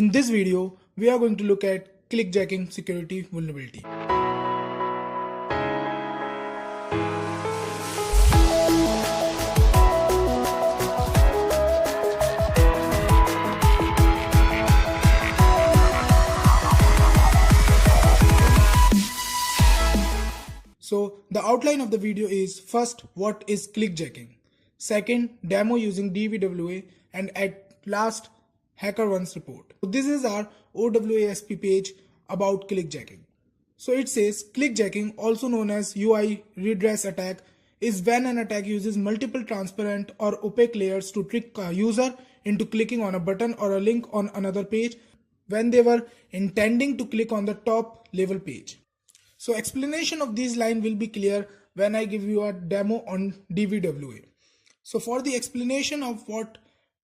In this video, we are going to look at clickjacking security vulnerability. So the outline of the video is: first, what is clickjacking? Second, demo using DVWA, and at last, HackerOne's report. So this is our OWASP page about clickjacking. So it says clickjacking, also known as UI redress attack, is when an attack uses multiple transparent or opaque layers to trick a user into clicking on a button or a link on another page when they were intending to click on the top level page. So explanation of these lines will be clear when I give you a demo on DVWA. So for the explanation of what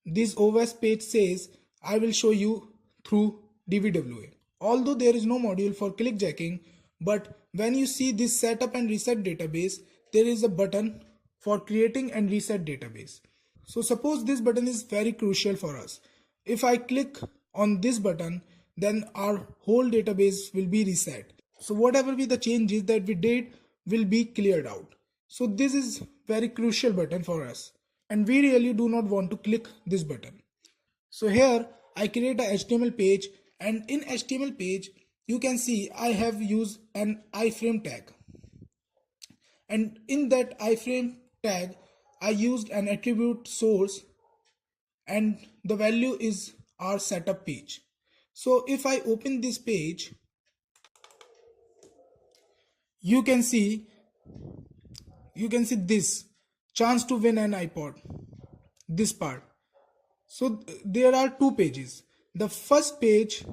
this OS page says, I will show you through DVWA. Although there is no module for clickjacking, but when you see this setup and reset database, there is a button for creating and reset database. So suppose this button is very crucial for us. If I click on this button, then our whole database will be reset. So whatever be the changes that we did will be cleared out. So this is very crucial button for us, and we really do not want to click this button. So here I create a HTML page, and in HTML page you can see I have used an iframe tag, and in that iframe tag I used an attribute source, and the value is our setup page. So if I open this page, you can see this chance to win an iPod, this part. So there are two pages. The first page,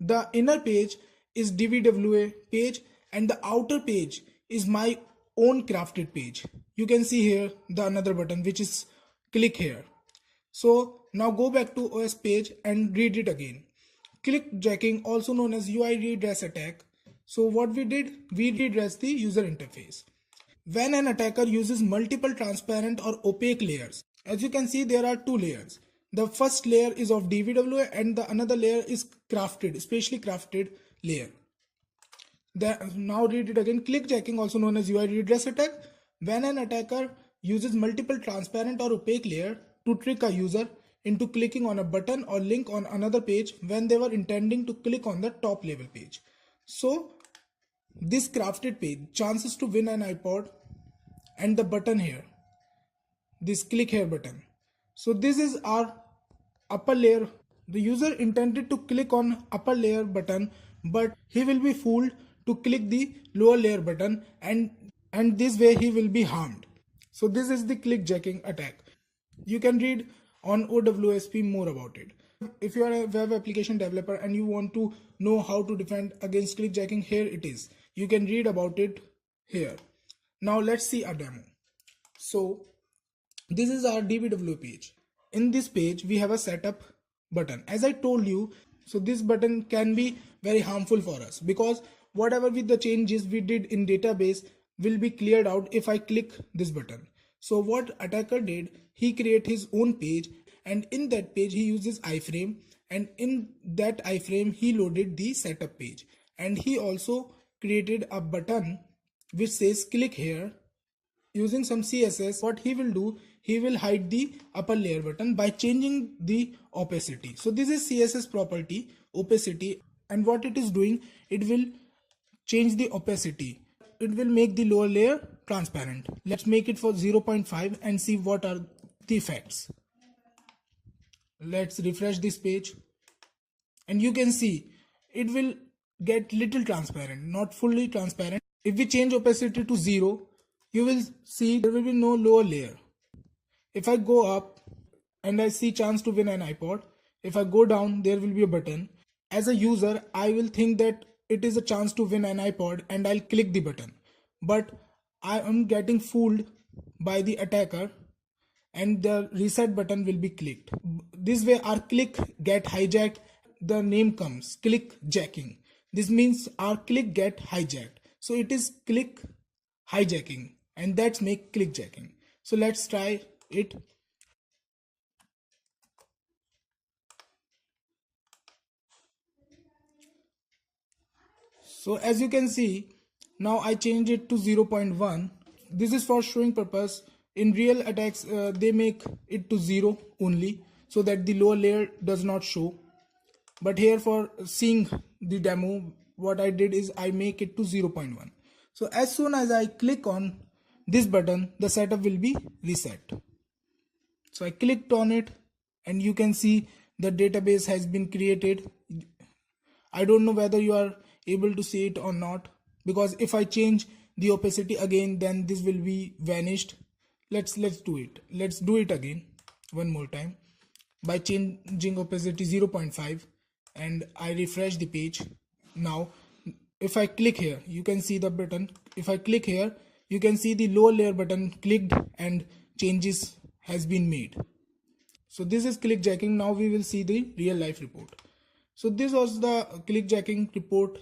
the inner page, is DVWA page, and the outer page is my own crafted page. You can see here the another button which is click here. So now go back to OS page and read it again. Clickjacking, also known as UI redress attack. So what we did, we redress the user interface. When an attacker uses multiple transparent or opaque layers, as you can see there are two layers. The first layer is of DVWA and the another layer is crafted, specially crafted layer. Now read it again. Clickjacking, also known as UI redress attack, when an attacker uses multiple transparent or opaque layer to trick a user into clicking on a button or link on another page when they were intending to click on the top level page. So this crafted page, chances to win an iPod, and the button here, this click here button. So this is our upper layer. The user intended to click on upper layer button, but he will be fooled to click the lower layer button, and this way he will be harmed. So this is the clickjacking attack. You can read on OWASP more about it. If you are a web application developer and you want to know how to defend against clickjacking, here it is. You can read about it here. Now let's see a demo. So this is our DVWA page. In this page we have a setup button. As I told you, so this button can be very harmful for us because whatever with the changes we did in database will be cleared out if I click this button. So what attacker did, he create his own page, and in that page he uses iframe, and in that iframe he loaded the setup page, and he also created a button which says click here. Using some CSS, what he will do, he will hide the upper layer button by changing the opacity. So this is CSS property, opacity, and what it is doing, it will change the opacity. It will make the lower layer transparent. Let's make it for 0.5 and see what are the effects. Let's refresh this page, and you can see it will get little transparent, not fully transparent. If we change opacity to 0, you will see there will be no lower layer. If I go up and I see chance to win an iPod, if I go down, there will be a button. As a user, I will think that it is a chance to win an iPod and I'll click the button. But I am getting fooled by the attacker, and the reset button will be clicked. This way our click get hijacked. The name comes clickjacking. This means our click get hijacked. So it is click hijacking, and that's make clickjacking. So let's try it. So as you can see, now I change it to 0.1. This is for showing purpose. In real attacks, they make it to 0 only so that the lower layer does not show. But here for seeing the demo, what I did is I make it to 0.1. So as soon as I click on this button, the setup will be reset. So I clicked on it and you can see the database has been created. I don't know whether you are able to see it or not, because if I change the opacity again, then this will be vanished. Let's do it. Let's do it again one more time by changing opacity 0.5 and I refresh the page. Now if I click here, you can see the button. If I click here, you can see the lower layer button clicked and changes has been made. So this is clickjacking. Now we will see the real life report. So this was the clickjacking report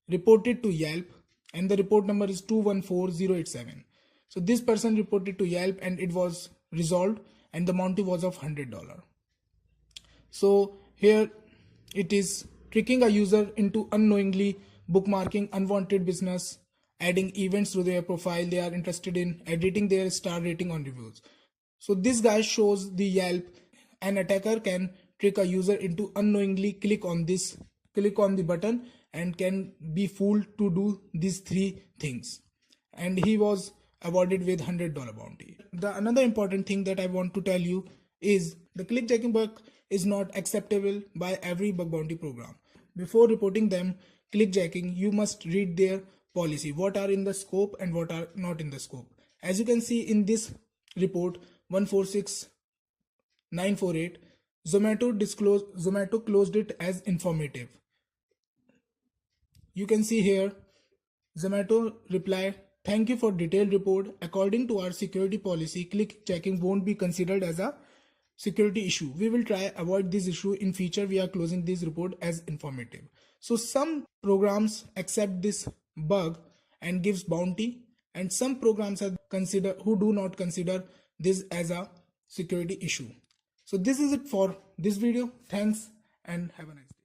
reported to Yelp, and the report number is 214087. So this person reported to Yelp and it was resolved and the bounty was of $100. So here it is tricking a user into unknowingly bookmarking unwanted business, adding events to their profile they are interested in, editing their star rating on reviews. So this guy shows the Yelp. An attacker can trick a user into unknowingly click on the button and can be fooled to do these three things. And he was awarded with $100 bounty. The another important thing that I want to tell you is the clickjacking bug is not acceptable by every bug bounty program. Before reporting them clickjacking, you must read their policy, what are in the scope and what are not in the scope. As you can see in this report 146948, Zomato closed it as informative. You can see here Zomato reply, thank you for detailed report. According to our security policy, clickjacking won't be considered as a security issue. We will try avoid this issue in future. We are closing this report as informative. So some programs accept this bug and gives bounty, and some programs who do not consider this as a security issue. So this is it for this video. Thanks and have a nice day.